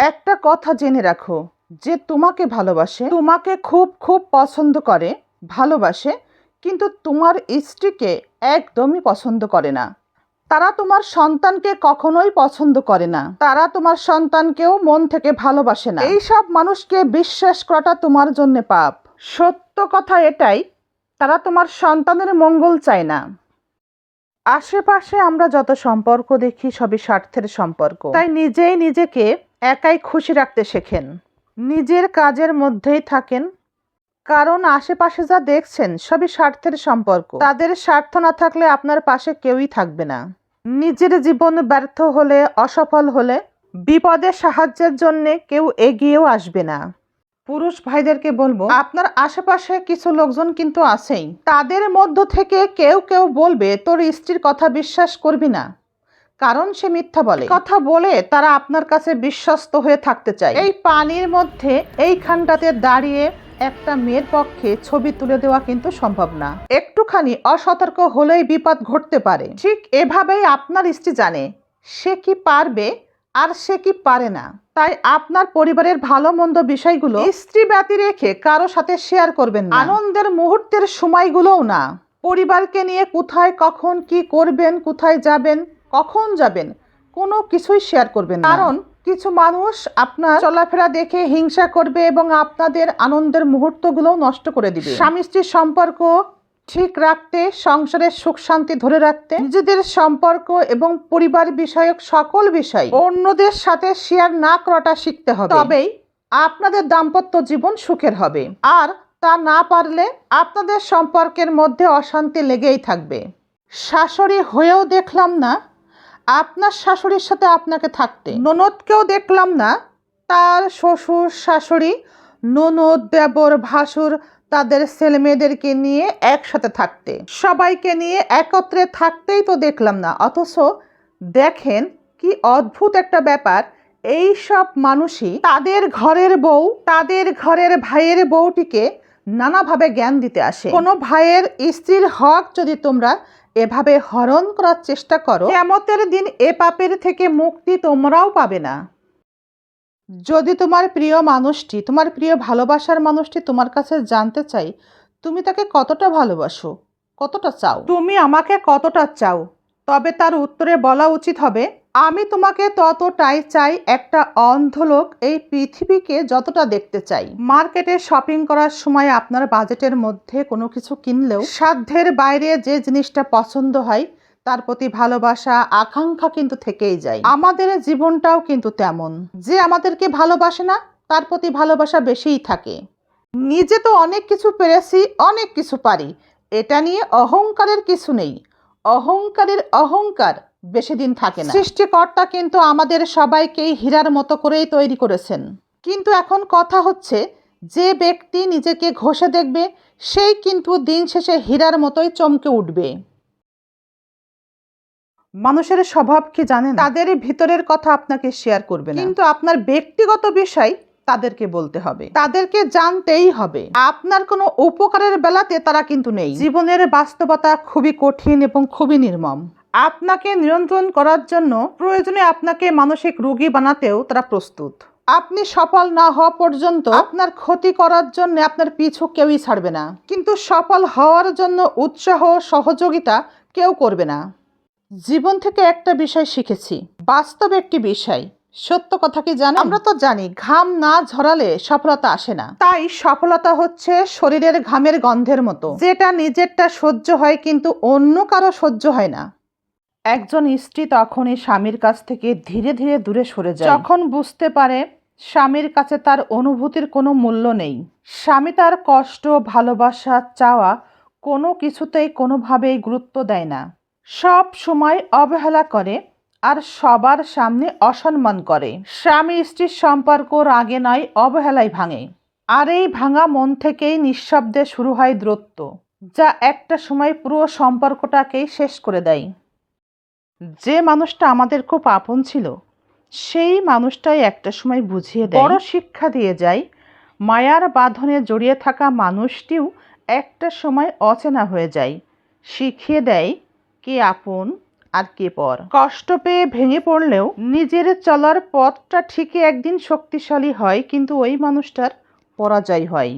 একটা কথা জেনে রাখো, যে তোমাকে ভালোবাসে, তোমাকে খুব খুব পছন্দ করে, ভালোবাসে, কিন্তু তোমার স্ত্রীকে একদমই পছন্দ করে না। তারা তোমার সন্তানকে কখনোই পছন্দ করে না, তারা তোমার সন্তানকেও মন থেকে ভালোবাসে না। এই সব মানুষকে বিশ্বাস করাটা তোমার জন্য পাপ। সত্য কথা এটাই, তারা তোমার সন্তানের মঙ্গল চায় না। আশেপাশে আমরা যত সম্পর্ক দেখি সবই স্বার্থের সম্পর্ক। তাই নিজেই নিজেকে একাই খুশি রাখতে শেখেন, নিজের কাজের মধ্যেই থাকেন, কারণ আশেপাশে যা দেখছেন সবই স্বার্থের সম্পর্ক। তাদের স্বার্থ না থাকলে আপনার পাশে কেউই থাকবে না। নিজের জীবন ব্যর্থ হলে, অসফল হলে, বিপদে সাহায্যের জন্য কেউ এগিয়েও আসবে না। পুরুষ ভাইদেরকে বলবো, আপনার আশেপাশে কিছু লোকজন কিন্তু আছেই, তাদের মধ্য থেকে কেউ কেউ বলবে তোর স্ত্রীর কথা বিশ্বাস করবি না, কারণ সে মিথ্যা বলে। কথা বলে তারা আপনার কাছে বিশ্বস্ত হয়ে থাকতে চায়। এই পানির মধ্যে এইখানটাতে দাঁড়িয়ে একটা মেয়ের পক্ষে ছবি তুলে দেওয়া কিন্তু সম্ভব না। একটুখানি অসতর্ক হলেই বিপদ ঘটতে পারে। ঠিক এভাবেই আপনার স্ত্রী জানে সে কি পারবে আর সে কি পারে না। তাই আপনার পরিবারের ভালো মন্দ বিষয়গুলো স্ত্রী ব্যতি রেখে কারো সাথে শেয়ার করবেন না। আনন্দের মুহূর্তের সময়গুলোও না। পরিবারকে নিয়ে কোথায় কখন কি করবেন, কোথায় যাবেন, কখন যাবেন, কোনো কিছুই শেয়ার করবেন না। কারণ কিছু মানুষ আপনার চলাফেরা দেখে হিংসা করবে এবং আপনাদের আনন্দের মুহূর্তগুলো নষ্ট করে দিবে। স্বামী স্ত্রীর সম্পর্ক ঠিক রাখতে, সংসারের সুখ শান্তি ধরে রাখতে, নিজেদের সম্পর্ক এবং পরিবার বিষয়ক সকল বিষয় অন্যদের সাথে শেয়ার না করাটা শিখতে হবে। তবেই আপনাদের দাম্পত্য জীবন সুখের হবে। আর তা না পারলে আপনাদের সম্পর্কের মধ্যে অশান্তি লেগেই থাকবে। শাশুড়ি হয়েও দেখলাম না আপনার শাশুড়ির সাথে আপনাকে থাকতে। ননদকেও দেখলাম না তার শ্বশুর শাশুড়ি, ননদ, দেবর, ভাসুর তাদের ছেলে মেয়েদেরকে নিয়ে একসাথে থাকতে। সবাইকে নিয়ে একত্রে থাকতেই তো দেখলাম না। অথচ দেখেন কি অদ্ভুত একটা ব্যাপার, এই সব মানুষই তাদের ঘরের বউ, তাদের ঘরের ভাইয়ের বউটিকে নানাভাবে জ্ঞান দিতে আসে। কোনো ভাইয়ের স্ত্রীর হক যদি তোমরা এভাবে হরণ করার চেষ্টা করো, কিয়ামতের দিন এ পাপের থেকে মুক্তি তোমরাও পাবে না। যদি তোমার প্রিয় মানুষটি, তোমার প্রিয় ভালোবাসার মানুষটি তোমার কাছে জানতে চাই তুমি তাকে কতটা ভালোবাসো, কতটা চাও, তুমি আমাকে কতটা চাও, তবে তার উত্তরে বলা উচিত হবে আমি তোমাকে ততটাই চাই একটা অন্ধ লোক এই পৃথিবীকে যতটা দেখতে চাই। মার্কেটে শপিং করার সময় আপনার বাজেটের মধ্যে কোনো কিছু কিনলেও সাধ্যের বাইরে যে জিনিসটা পছন্দ হয় তার প্রতি ভালোবাসা, আকাঙ্ক্ষা কিন্তু থেকেই যায়। আমাদের জীবনটাও কিন্তু তেমন, যে আমাদেরকে ভালোবাসে না তার প্রতি ভালোবাসা বেশিই থাকে। নিজে তো অনেক কিছু পেরেছি, অনেক কিছু পারি, এটা নিয়ে অহংকারের কিছু নেই। অহংকারের অহংকার বেশি দিন থাকে না। সৃষ্টিকর্তা কিন্তু আমাদের সবাইকেই হীরার মতো করেই তৈরি করেছেন। কিন্তু এখন কথা হচ্ছে, যে ব্যক্তি নিজেকে ঘষে দেখবে সেই কিন্তু দিন শেষে হীরার মতোই চমকে উঠবে। মানুষের স্বভাব কি জানেন, তাদের ভিতরের কথা আপনাকে শেয়ার করবে না, কিন্তু আপনার ব্যক্তিগত বিষয় তাদেরকে বলতে হবে, তাদেরকে জানতেই হবে। আপনার কোনো উপকারের বেলাতে তারা কিন্তু নেই। জীবনের বাস্তবতা খুবই কঠিন এবং খুবই নির্মম। আপনাকে নিয়ন্ত্রণ করার জন্য প্রয়োজনে আপনাকে মানসিক রোগী বানাতেও তারা প্রস্তুত। আপনি সফল না হওয়া পর্যন্ত আপনার ক্ষতি করার জন্য আপনার পিছু কেউই ছাড়বে না, কিন্তু সফল হওয়ার জন্য উৎসাহ, সহযোগিতা কেউ করবে না। জীবন থেকে একটা বিষয় শিখেছি, বাস্তব একটি বিষয়, সত্য কথা কি জানেন, আমরা তো জানি ঘাম না ঝরালে সফলতা আসে না। তাই সফলতা হচ্ছে শরীরের ঘামের গন্ধের মতো, যেটা নিজেরটা সহ্য হয় কিন্তু অন্য কারো সহ্য হয় না। একজন স্ত্রী তখনই স্বামীর কাছ থেকে ধীরে ধীরে দূরে সরে যায় যখন বুঝতে পারে স্বামীর কাছে তার অনুভূতির কোনো মূল্য নেই। স্বামী তার কষ্ট, ভালোবাসা, চাওয়া কোনো কিছুতেই কোনোভাবেই গুরুত্ব দেয় না, সব সময় অবহেলা করে আর সবার সামনে অসম্মান করে। স্বামী স্ত্রীর সম্পর্ক রাগে নয়, অবহেলায় ভাঙে। আর এই ভাঙা মন থেকেই নিঃশব্দে শুরু হয় দূরত্ব, যা একটা সময় পুরো সম্পর্কটাকেই শেষ করে দেয়। যে মানুষটা আমাদের খুব আপন ছিল সেই মানুষটাই একটা সময় বুঝিয়ে দেয়, বড় শিক্ষা দিয়ে যায়। মায়ার বাঁধনে জড়িয়ে থাকা মানুষটিও একটা সময় অচেনা হয়ে যায়, শিখিয়ে দেয় কে আপন, আর কে পর। কষ্ট পেয়ে ভেঙে পড়লেও নিজের চলার পথটা ঠিকই একদিন শক্তিশালী হয়, কিন্তু ওই মানুষটার পরাজয় হয়।